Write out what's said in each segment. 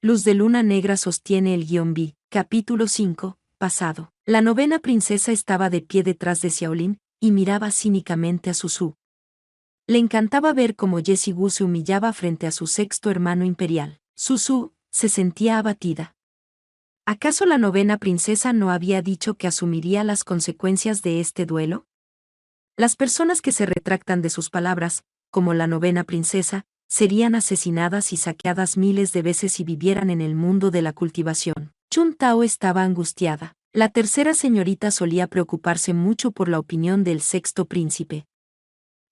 Luz de luna negra sostiene el guión B. Capítulo 5. Pasado. La novena princesa estaba de pie detrás de Xiaolin y miraba cínicamente a Suzu. Le encantaba ver cómo Jessie Wu se humillaba frente a su sexto hermano imperial. Suzu se sentía abatida. ¿Acaso la novena princesa no había dicho que asumiría las consecuencias de este duelo? Las personas que se retractan de sus palabras, como la novena princesa, serían asesinadas y saqueadas miles de veces si vivieran en el mundo de la cultivación. Chun Tao estaba angustiada. La tercera señorita solía preocuparse mucho por la opinión del sexto príncipe.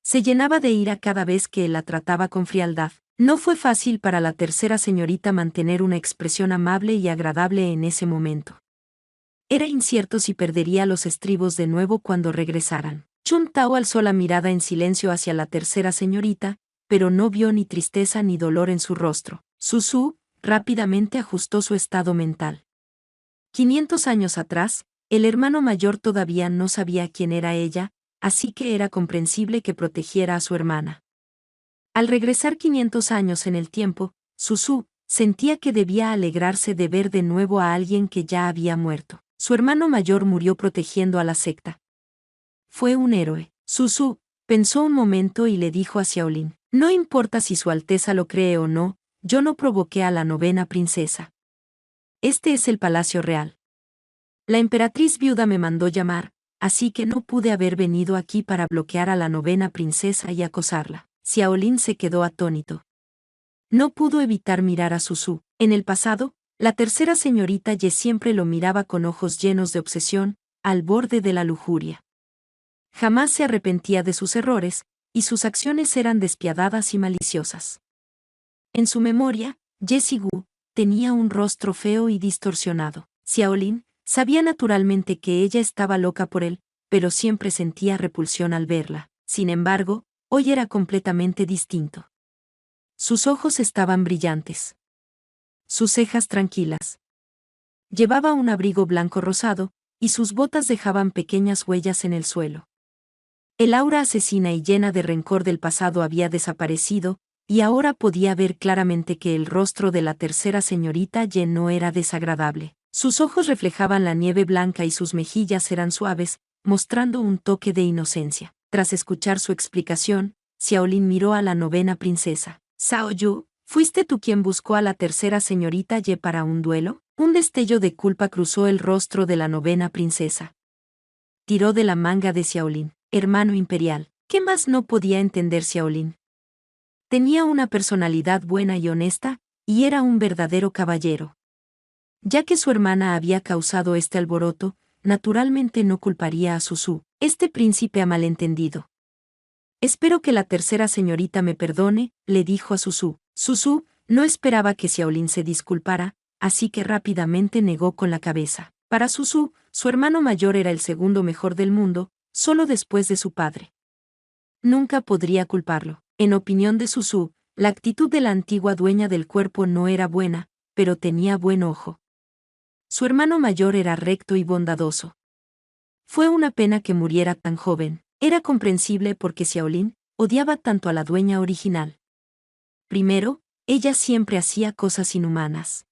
Se llenaba de ira cada vez que él la trataba con frialdad. No fue fácil para la tercera señorita mantener una expresión amable y agradable en ese momento. Era incierto si perdería los estribos de nuevo cuando regresaran. Chun Tao alzó la mirada en silencio hacia la tercera señorita, pero no vio ni tristeza ni dolor en su rostro. Suzu rápidamente ajustó su estado mental. 500 años atrás, el hermano mayor todavía no sabía quién era ella, así que era comprensible que protegiera a su hermana. Al regresar 500 años en el tiempo, Suzu sentía que debía alegrarse de ver de nuevo a alguien que ya había muerto. Su hermano mayor murió protegiendo a la secta. Fue un héroe. Suzu pensó un momento y le dijo a Xiaolin: no importa si su Alteza lo cree o no, yo no provoqué a la novena princesa. Este es el palacio real. La emperatriz viuda me mandó llamar, así que no pude haber venido aquí para bloquear a la novena princesa y acosarla. Xiaolin se quedó atónito. No pudo evitar mirar a Suzu. En el pasado, la tercera señorita Ye siempre lo miraba con ojos llenos de obsesión, al borde de la lujuria. Jamás se arrepentía de sus errores, y sus acciones eran despiadadas y maliciosas. En su memoria, Jessie Wu tenía un rostro feo y distorsionado. Xiaolin sabía naturalmente que ella estaba loca por él, pero siempre sentía repulsión al verla. Sin embargo, hoy era completamente distinto. Sus ojos estaban brillantes. Sus cejas tranquilas. Llevaba un abrigo blanco rosado, y sus botas dejaban pequeñas huellas en el suelo. El aura asesina y llena de rencor del pasado había desaparecido, y ahora podía ver claramente que el rostro de la tercera señorita Ye no era desagradable. Sus ojos reflejaban la nieve blanca y sus mejillas eran suaves, mostrando un toque de inocencia. Tras escuchar su explicación, Xiaolin miró a la novena princesa. Zhao Yu, ¿fuiste tú quien buscó a la tercera señorita Ye para un duelo? Un destello de culpa cruzó el rostro de la novena princesa. Tiró de la manga de Xiaolin. Hermano imperial. ¿Qué más no podía entender Xiaolin? Tenía una personalidad buena y honesta, y era un verdadero caballero. Ya que su hermana había causado este alboroto, naturalmente no culparía a Suzu. Este príncipe ha malentendido. Espero que la tercera señorita me perdone, le dijo a Suzu. Suzu no esperaba que Xiaolin se disculpara, así que rápidamente negó con la cabeza. Para Suzu, su hermano mayor era el segundo mejor del mundo, solo después de su padre. Nunca podría culparlo. En opinión de Suzu, la actitud de la antigua dueña del cuerpo no era buena, pero tenía buen ojo. Su hermano mayor era recto y bondadoso. Fue una pena que muriera tan joven. Era comprensible porque Xiaolin odiaba tanto a la dueña original. Primero, ella siempre hacía cosas inhumanas.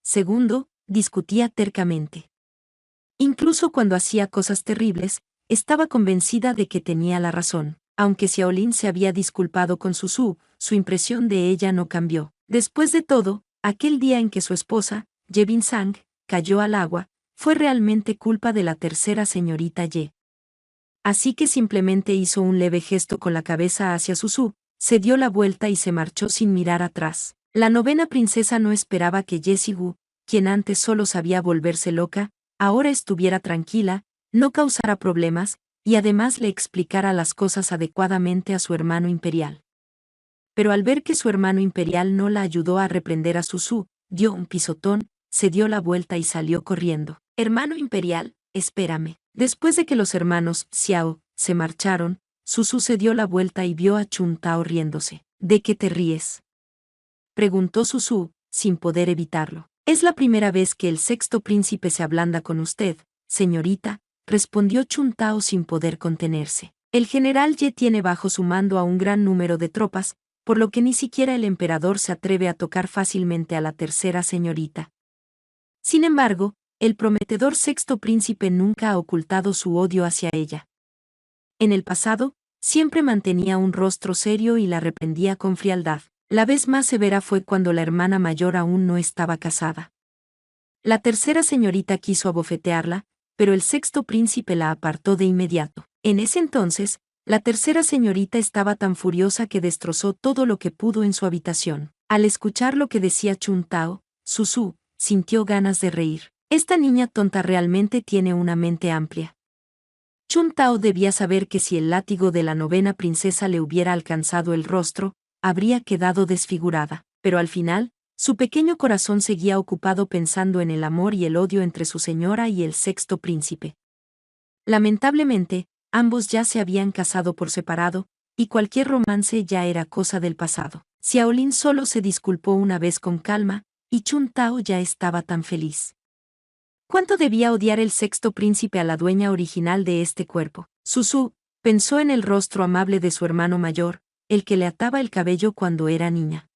Segundo, discutía tercamente. Incluso cuando hacía cosas terribles, estaba convencida de que tenía la razón. Aunque Xiaolin se había disculpado con Suzu, su impresión de ella no cambió. Después de todo, aquel día en que su esposa, Ye Binsang, cayó al agua, fue realmente culpa de la tercera señorita Ye. Así que simplemente hizo un leve gesto con la cabeza hacia Suzu, se dio la vuelta y se marchó sin mirar atrás. La novena princesa no esperaba que Jessie Wu, quien antes solo sabía volverse loca, ahora estuviera tranquila, no causara problemas, y además le explicara las cosas adecuadamente a su hermano imperial. Pero al ver que su hermano imperial no la ayudó a reprender a Suzu, dio un pisotón, se dio la vuelta y salió corriendo. Hermano imperial, espérame. Después de que los hermanos Xiao se marcharon, Suzu se dio la vuelta y vio a Chun Tao riéndose. ¿De qué te ríes?, preguntó Suzu, sin poder evitarlo. Es la primera vez que el sexto príncipe se ablanda con usted, señorita, respondió Chun Tao sin poder contenerse. El general Ye tiene bajo su mando a un gran número de tropas, por lo que ni siquiera el emperador se atreve a tocar fácilmente a la tercera señorita. Sin embargo, el prometedor sexto príncipe nunca ha ocultado su odio hacia ella. En el pasado, siempre mantenía un rostro serio y la reprendía con frialdad. La vez más severa fue cuando la hermana mayor aún no estaba casada. La tercera señorita quiso abofetearla, pero el sexto príncipe la apartó de inmediato. En ese entonces, la tercera señorita estaba tan furiosa que destrozó todo lo que pudo en su habitación. Al escuchar lo que decía Chun Tao, Susu sintió ganas de reír. Esta niña tonta realmente tiene una mente amplia. Chun Tao debía saber que si el látigo de la novena princesa le hubiera alcanzado el rostro, habría quedado desfigurada, pero al final, su pequeño corazón seguía ocupado pensando en el amor y el odio entre su señora y el sexto príncipe. Lamentablemente, ambos ya se habían casado por separado, y cualquier romance ya era cosa del pasado. Xiaolin solo se disculpó una vez con calma, y Chun Tao ya estaba tan feliz. ¿Cuánto debía odiar el sexto príncipe a la dueña original de este cuerpo? Susu pensó en el rostro amable de su hermano mayor, el que le ataba el cabello cuando era niña.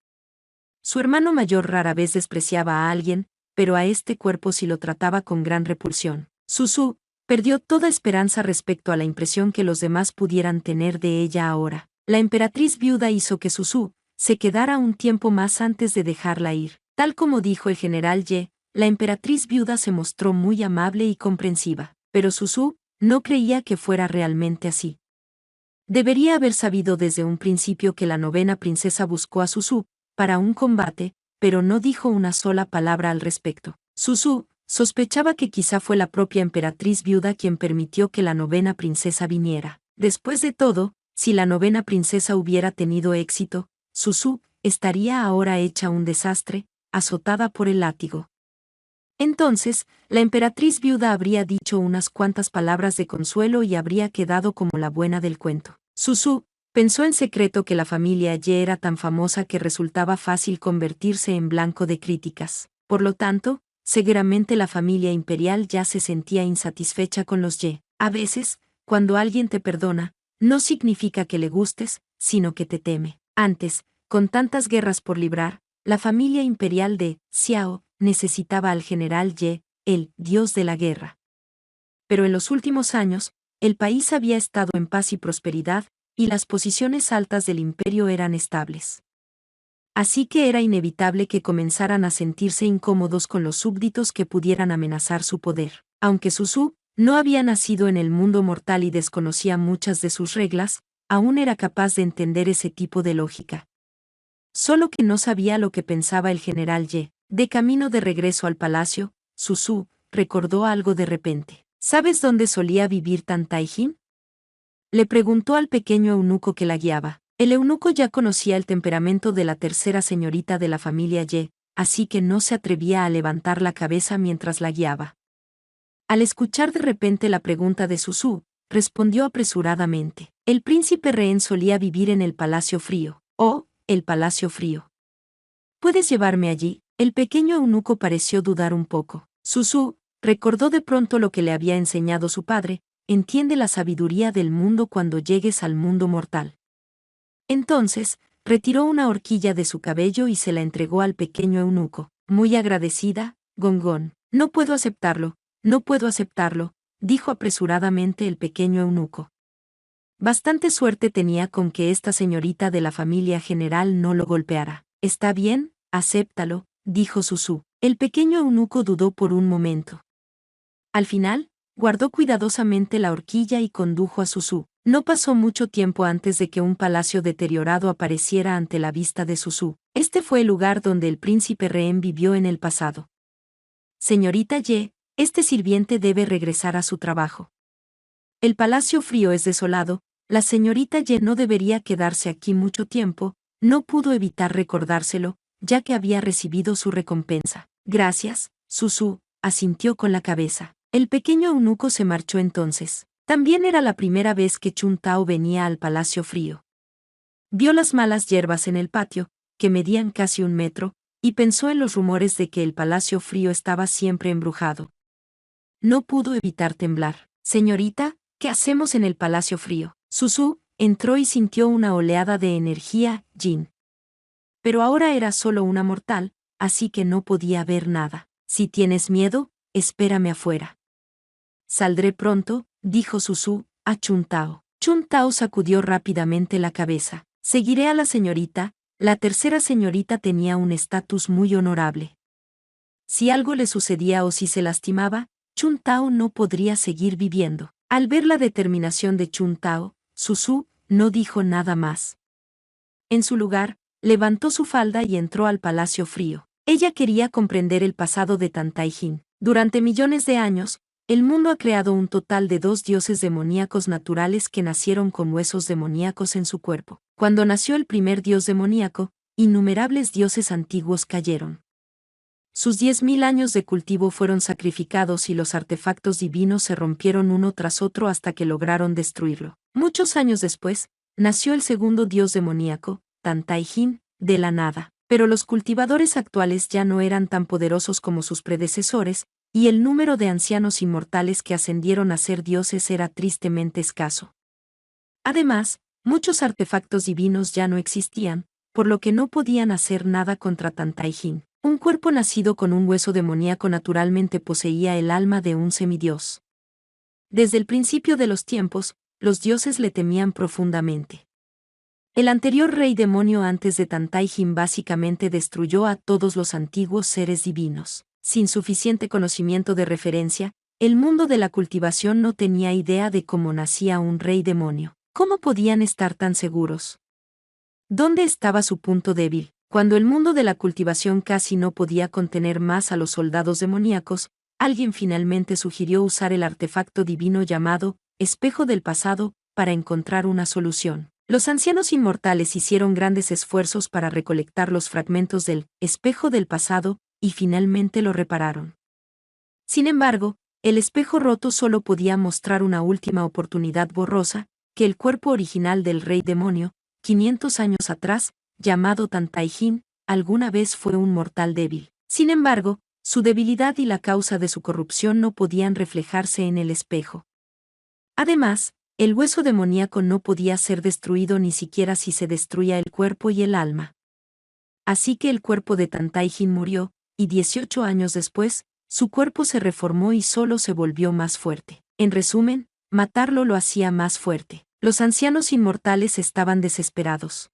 Su hermano mayor rara vez despreciaba a alguien, pero a este cuerpo sí lo trataba con gran repulsión. Susu perdió toda esperanza respecto a la impresión que los demás pudieran tener de ella ahora. La emperatriz viuda hizo que Susu se quedara un tiempo más antes de dejarla ir. Tal como dijo el general Ye, la emperatriz viuda se mostró muy amable y comprensiva, pero Susu no creía que fuera realmente así. Debería haber sabido desde un principio que la novena princesa buscó a Susu para un combate, pero no dijo una sola palabra al respecto. Susu sospechaba que quizá fue la propia emperatriz viuda quien permitió que la novena princesa viniera. Después de todo, si la novena princesa hubiera tenido éxito, Susu estaría ahora hecha un desastre, azotada por el látigo. Entonces, la emperatriz viuda habría dicho unas cuantas palabras de consuelo y habría quedado como la buena del cuento. Susu pensó en secreto que la familia Ye era tan famosa que resultaba fácil convertirse en blanco de críticas. Por lo tanto, seguramente la familia imperial ya se sentía insatisfecha con los Ye. A veces, cuando alguien te perdona, no significa que le gustes, sino que te teme. Antes, con tantas guerras por librar, la familia imperial de Xiao necesitaba al general Ye, el dios de la guerra. Pero en los últimos años, el país había estado en paz y prosperidad, y las posiciones altas del imperio eran estables. Así que era inevitable que comenzaran a sentirse incómodos con los súbditos que pudieran amenazar su poder. Aunque Susu no había nacido en el mundo mortal y desconocía muchas de sus reglas, aún era capaz de entender ese tipo de lógica. Solo que no sabía lo que pensaba el general Ye. De camino de regreso al palacio, Susu recordó algo de repente. ¿Sabes dónde solía vivir Tan Taijin? Le preguntó al pequeño eunuco que la guiaba. El eunuco ya conocía el temperamento de la tercera señorita de la familia Ye, así que no se atrevía a levantar la cabeza mientras la guiaba. Al escuchar de repente la pregunta de Susu, respondió apresuradamente. El príncipe rehén solía vivir en el Palacio Frío. Oh, el Palacio Frío. ¿Puedes llevarme allí? El pequeño eunuco pareció dudar un poco. Susu recordó de pronto lo que le había enseñado su padre: entiende la sabiduría del mundo cuando llegues al mundo mortal. Entonces, retiró una horquilla de su cabello y se la entregó al pequeño eunuco. Muy agradecida, Gongón. No puedo aceptarlo, no puedo aceptarlo, dijo apresuradamente el pequeño eunuco. Bastante suerte tenía con que esta señorita de la familia general no lo golpeara. Está bien, acéptalo, dijo Susu. El pequeño eunuco dudó por un momento. Al final, guardó cuidadosamente la horquilla y condujo a Susu. No pasó mucho tiempo antes de que un palacio deteriorado apareciera ante la vista de Susu. Este fue el lugar donde el príncipe rehén vivió en el pasado. Señorita Ye, este sirviente debe regresar a su trabajo. El palacio frío es desolado, la señorita Ye no debería quedarse aquí mucho tiempo. No pudo evitar recordárselo, ya que había recibido su recompensa. Gracias, Susu, asintió con la cabeza. El pequeño eunuco se marchó entonces. También era la primera vez que Chun Tao venía al Palacio Frío. Vio las malas hierbas en el patio, que medían casi 1 metro, y pensó en los rumores de que el Palacio Frío estaba siempre embrujado. No pudo evitar temblar. Señorita, ¿qué hacemos en el Palacio Frío? Susu entró y sintió una oleada de energía, yin. Pero ahora era solo una mortal, así que no podía ver nada. Si tienes miedo, espérame afuera. Saldré pronto, dijo Susu a Chun Tao. Chun Tao sacudió rápidamente la cabeza. Seguiré a la señorita. La tercera señorita tenía un estatus muy honorable. Si algo le sucedía o si se lastimaba, Chun Tao no podría seguir viviendo. Al ver la determinación de Chun Tao, Susu no dijo nada más. En su lugar, levantó su falda y entró al palacio frío. Ella quería comprender el pasado de Tantaijin. Durante millones de años, el mundo ha creado un total de 2 dioses demoníacos naturales que nacieron con huesos demoníacos en su cuerpo. Cuando nació el primer dios demoníaco, innumerables dioses antiguos cayeron. Sus 10.000 años de cultivo fueron sacrificados y los artefactos divinos se rompieron uno tras otro hasta que lograron destruirlo. Muchos años después, nació el segundo dios demoníaco, Tantaijin, de la nada. Pero los cultivadores actuales ya no eran tan poderosos como sus predecesores, y el número de ancianos inmortales que ascendieron a ser dioses era tristemente escaso. Además, muchos artefactos divinos ya no existían, por lo que no podían hacer nada contra Tantaijin. Un cuerpo nacido con un hueso demoníaco naturalmente poseía el alma de un semidios. Desde el principio de los tiempos, los dioses le temían profundamente. El anterior rey demonio antes de Tantaijin básicamente destruyó a todos los antiguos seres divinos. Sin suficiente conocimiento de referencia, el mundo de la cultivación no tenía idea de cómo nacía un rey demonio. ¿Cómo podían estar tan seguros? ¿Dónde estaba su punto débil? Cuando el mundo de la cultivación casi no podía contener más a los soldados demoníacos, alguien finalmente sugirió usar el artefacto divino llamado espejo del pasado para encontrar una solución. Los ancianos inmortales hicieron grandes esfuerzos para recolectar los fragmentos del espejo del pasado y finalmente lo repararon. Sin embargo, el espejo roto solo podía mostrar una última oportunidad borrosa, que el cuerpo original del rey demonio, 500 años atrás, llamado Tantaijin, alguna vez fue un mortal débil. Sin embargo, su debilidad y la causa de su corrupción no podían reflejarse en el espejo. Además, el hueso demoníaco no podía ser destruido ni siquiera si se destruía el cuerpo y el alma. Así que el cuerpo de Tantaijin murió, y 18 años después, su cuerpo se reformó y solo se volvió más fuerte. En resumen, matarlo lo hacía más fuerte. Los ancianos inmortales estaban desesperados.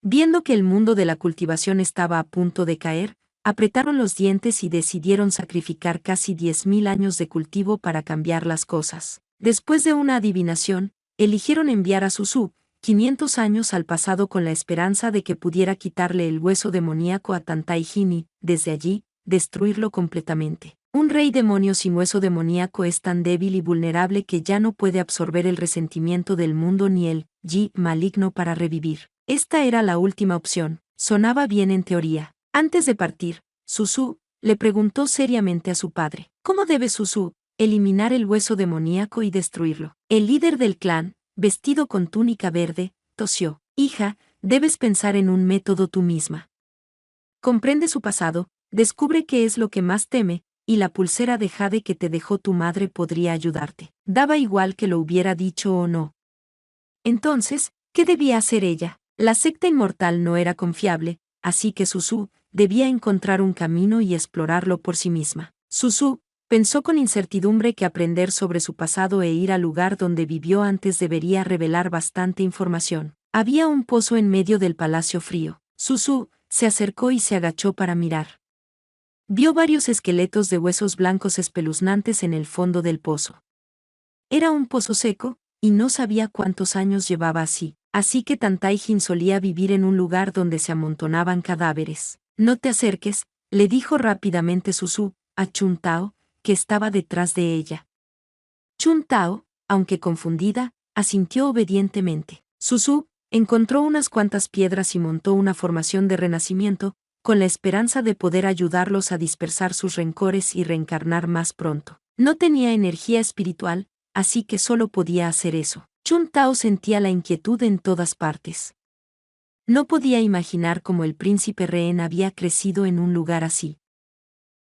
Viendo que el mundo de la cultivación estaba a punto de caer, apretaron los dientes y decidieron sacrificar casi 10.000 años de cultivo para cambiar las cosas. Después de una adivinación, eligieron enviar a Susu, 500 años al pasado con la esperanza de que pudiera quitarle el hueso demoníaco a Tantaijin y, desde allí, destruirlo completamente. Un rey demonio sin hueso demoníaco es tan débil y vulnerable que ya no puede absorber el resentimiento del mundo ni el yi maligno para revivir. Esta era la última opción. Sonaba bien en teoría. Antes de partir, Susu le preguntó seriamente a su padre: ¿cómo debe Susu eliminar el hueso demoníaco y destruirlo? El líder del clan, vestido con túnica verde, tosió: hija, debes pensar en un método tú misma. Comprende su pasado, descubre qué es lo que más teme, y la pulsera de jade que te dejó tu madre podría ayudarte. Daba igual que lo hubiera dicho o no. Entonces, ¿qué debía hacer ella? La secta inmortal no era confiable, así que Susu debía encontrar un camino y explorarlo por sí misma. Susu pensó con incertidumbre que aprender sobre su pasado e ir al lugar donde vivió antes debería revelar bastante información. Había un pozo en medio del palacio frío. Susu se acercó y se agachó para mirar. Vio varios esqueletos de huesos blancos espeluznantes en el fondo del pozo. Era un pozo seco, y no sabía cuántos años llevaba así que Tantaijin solía vivir en un lugar donde se amontonaban cadáveres. No te acerques, le dijo rápidamente Susu a Chun Tao, que estaba detrás de ella. Chun Tao, aunque confundida, asintió obedientemente. Susu encontró unas cuantas piedras y montó una formación de renacimiento, con la esperanza de poder ayudarlos a dispersar sus rencores y reencarnar más pronto. No tenía energía espiritual, así que solo podía hacer eso. Chun Tao sentía la inquietud en todas partes. No podía imaginar cómo el príncipe rehén había crecido en un lugar así.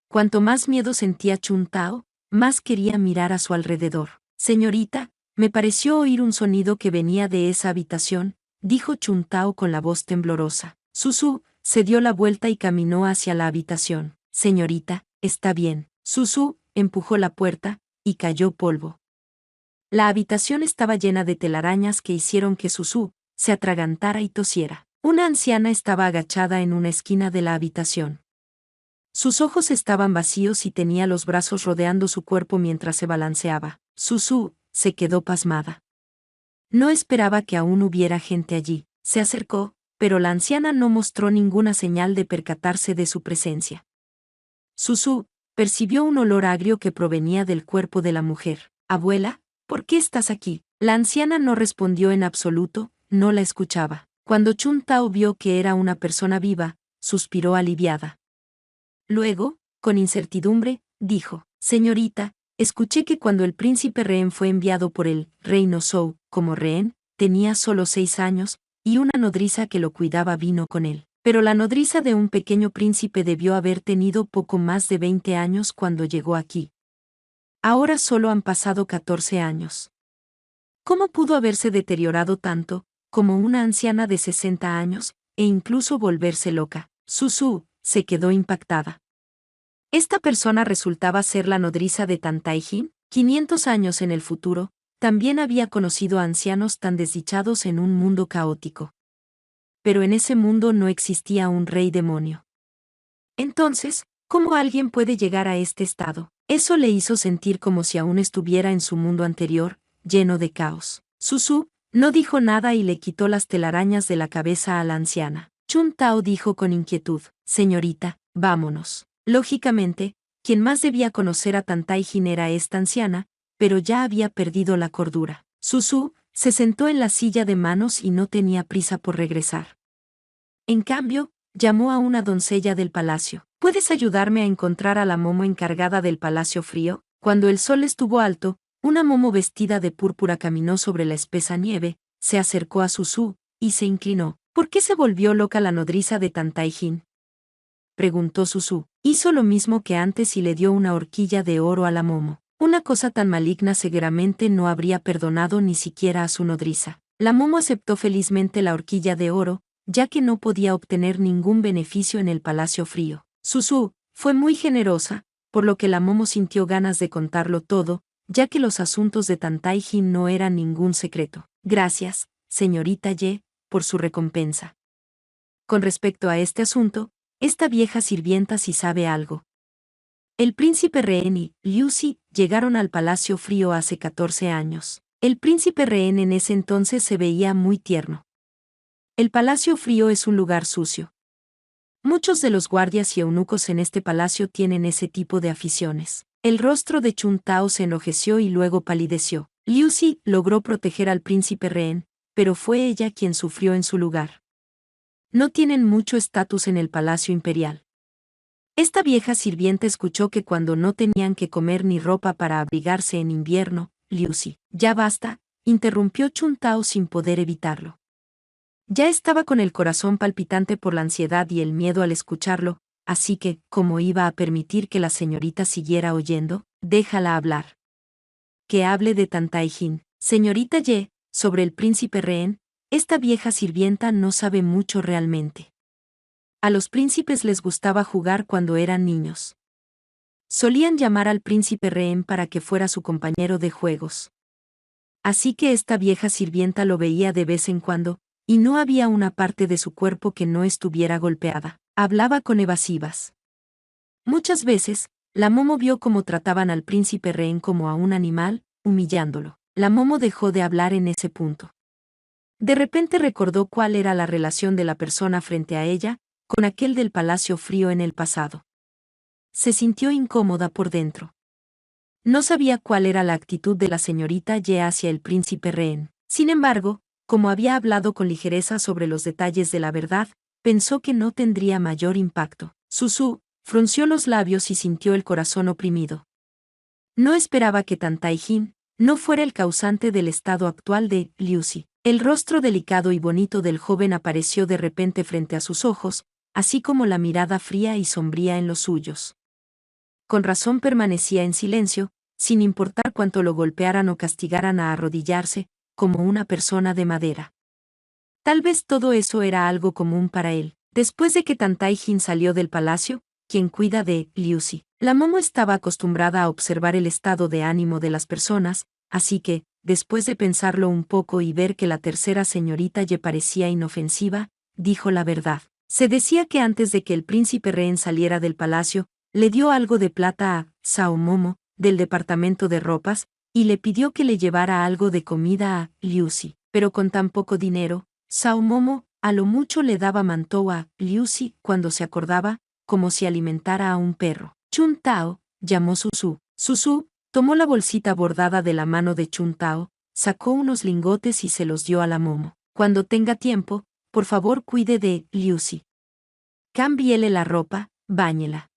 Cuanto más miedo sentía Chun Tao, más quería mirar a su alrededor. Señorita, me pareció oír un sonido que venía de esa habitación, dijo Chun Tao con la voz temblorosa. Susu se dio la vuelta y caminó hacia la habitación. Señorita, está bien. Susu empujó la puerta, y cayó polvo. La habitación estaba llena de telarañas que hicieron que Susu se atragantara y tosiera. Una anciana estaba agachada en una esquina de la habitación. Sus ojos estaban vacíos y tenía los brazos rodeando su cuerpo mientras se balanceaba. Susu se quedó pasmada. No esperaba que aún hubiera gente allí. Se acercó, pero la anciana no mostró ninguna señal de percatarse de su presencia. Susu percibió un olor agrio que provenía del cuerpo de la mujer. Abuela, ¿por qué estás aquí? La anciana no respondió en absoluto, no la escuchaba. Cuando Chun Tao vio que era una persona viva, suspiró aliviada. Luego, con incertidumbre, dijo: Señorita, escuché que cuando el príncipe rehén fue enviado por el reino Zhou como rehén, tenía solo 6 años, y una nodriza que lo cuidaba vino con él. Pero la nodriza de un pequeño príncipe debió haber tenido poco más de 20 años cuando llegó aquí. Ahora solo han pasado 14 años. ¿Cómo pudo haberse deteriorado tanto, como una anciana de 60 años, e incluso volverse loca? Susu se quedó impactada. Esta persona resultaba ser la nodriza de Tan Tai-jin. 500 años en el futuro, también había conocido a ancianos tan desdichados en un mundo caótico. Pero en ese mundo no existía un rey demonio. Entonces, ¿cómo alguien puede llegar a este estado? Eso le hizo sentir como si aún estuviera en su mundo anterior, lleno de caos. Susu no dijo nada y le quitó las telarañas de la cabeza a la anciana. Chun Tao dijo con inquietud: Señorita, vámonos. Lógicamente, quien más debía conocer a Tan Tai-jin era esta anciana, pero ya había perdido la cordura. Susu se sentó en la silla de manos y no tenía prisa por regresar. En cambio, llamó a una doncella del palacio. ¿Puedes ayudarme a encontrar a la momo encargada del palacio frío? Cuando el sol estuvo alto, una momo vestida de púrpura caminó sobre la espesa nieve, se acercó a Susu, y se inclinó. ¿Por qué se volvió loca la nodriza de Tan Tai-jin?, preguntó Susu. Hizo lo mismo que antes y le dio una horquilla de oro a la momo. Una cosa tan maligna seguramente no habría perdonado ni siquiera a su nodriza. La momo aceptó felizmente la horquilla de oro, ya que no podía obtener ningún beneficio en el palacio frío. Susu fue muy generosa, por lo que la momo sintió ganas de contarlo todo, ya que los asuntos de Tan Tai-jin no eran ningún secreto. Gracias, señorita Ye, por su recompensa. Con respecto a este asunto, esta vieja sirvienta sí sabe algo. El príncipe rehén y Liu Si llegaron al palacio frío hace 14 años. El príncipe rehén en ese entonces se veía muy tierno. El palacio frío es un lugar sucio. Muchos de los guardias y eunucos en este palacio tienen ese tipo de aficiones. El rostro de Chun Tao se enrojeció y luego palideció. Liu Si logró proteger al príncipe rehén, pero fue ella quien sufrió en su lugar. No tienen mucho estatus en el palacio imperial. Esta vieja sirvienta escuchó que cuando no tenían que comer ni ropa para abrigarse en invierno, Liu Si, ya basta, interrumpió Chun Tao sin poder evitarlo. Ya estaba con el corazón palpitante por la ansiedad y el miedo al escucharlo, así que, ¿cómo iba a permitir que la señorita siguiera oyendo? Déjala hablar. Que hable de Tan Tai-jin. Señorita Ye, sobre el príncipe rehén, esta vieja sirvienta no sabe mucho realmente. A los príncipes les gustaba jugar cuando eran niños. Solían llamar al príncipe rehén para que fuera su compañero de juegos. Así que esta vieja sirvienta lo veía de vez en cuando, y no había una parte de su cuerpo que no estuviera golpeada. Hablaba con evasivas. Muchas veces, la momo vio cómo trataban al príncipe rehén como a un animal, humillándolo. La momo dejó de hablar en ese punto. De repente recordó cuál era la relación de la persona frente a ella, con aquel del palacio frío en el pasado. Se sintió incómoda por dentro. No sabía cuál era la actitud de la señorita Ye hacia el príncipe rehén. Sin embargo, como había hablado con ligereza sobre los detalles de la verdad, pensó que no tendría mayor impacto. Susu frunció los labios y sintió el corazón oprimido. No esperaba que Tan Tai-jin no fuera el causante del estado actual de Liu Si. El rostro delicado y bonito del joven apareció de repente frente a sus ojos, así como la mirada fría y sombría en los suyos. Con razón permanecía en silencio, sin importar cuánto lo golpearan o castigaran a arrodillarse, como una persona de madera. Tal vez todo eso era algo común para él. Después de que Tantaijin salió del palacio, quien cuida de Liusi, la Momo estaba acostumbrada a observar el estado de ánimo de las personas, así que, después de pensarlo un poco y ver que la tercera señorita Ye parecía inofensiva, dijo la verdad. Se decía que antes de que el príncipe rehén saliera del palacio, le dio algo de plata a Sao Momo, del departamento de ropas, y le pidió que le llevara algo de comida a Liusi. Pero con tan poco dinero, Sao Momo, a lo mucho le daba mantou a Liusi cuando se acordaba, como si alimentara a un perro. Chun Tao, llamó Susu. Susu tomó la bolsita bordada de la mano de Chun Tao, sacó unos lingotes y se los dio a la Momo. Cuando tenga tiempo, por favor cuide de Liusi. Cámbiele la ropa, báñela.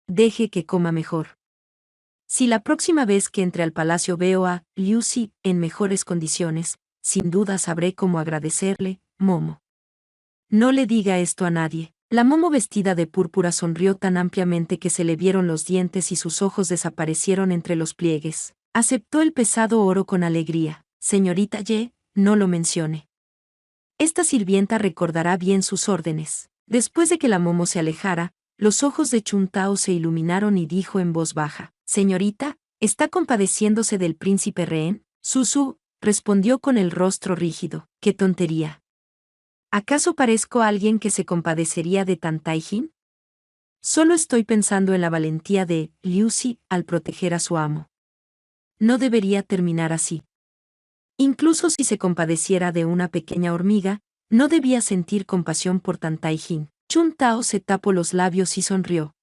Deje que coma mejor. Si la próxima vez que entre al palacio veo a Liusi en mejores condiciones, sin duda sabré cómo agradecerle, Momo. No le diga esto a nadie. La Momo vestida de púrpura sonrió tan ampliamente que se le vieron los dientes y sus ojos desaparecieron entre los pliegues. Aceptó el pesado oro con alegría. Señorita Ye, no lo mencione. Esta sirvienta recordará bien sus órdenes. Después de que la Momo se alejara, los ojos de Chun Tao se iluminaron y dijo en voz baja: Señorita, ¿está compadeciéndose del príncipe rehén? Susu respondió con el rostro rígido. ¡Qué tontería! ¿Acaso parezco alguien que se compadecería de Tantaijin? Solo estoy pensando en la valentía de Liusi al proteger a su amo. No debería terminar así. Incluso si se compadeciera de una pequeña hormiga, no debía sentir compasión por Tantaijin. Chun Tao se tapó los labios y sonrió.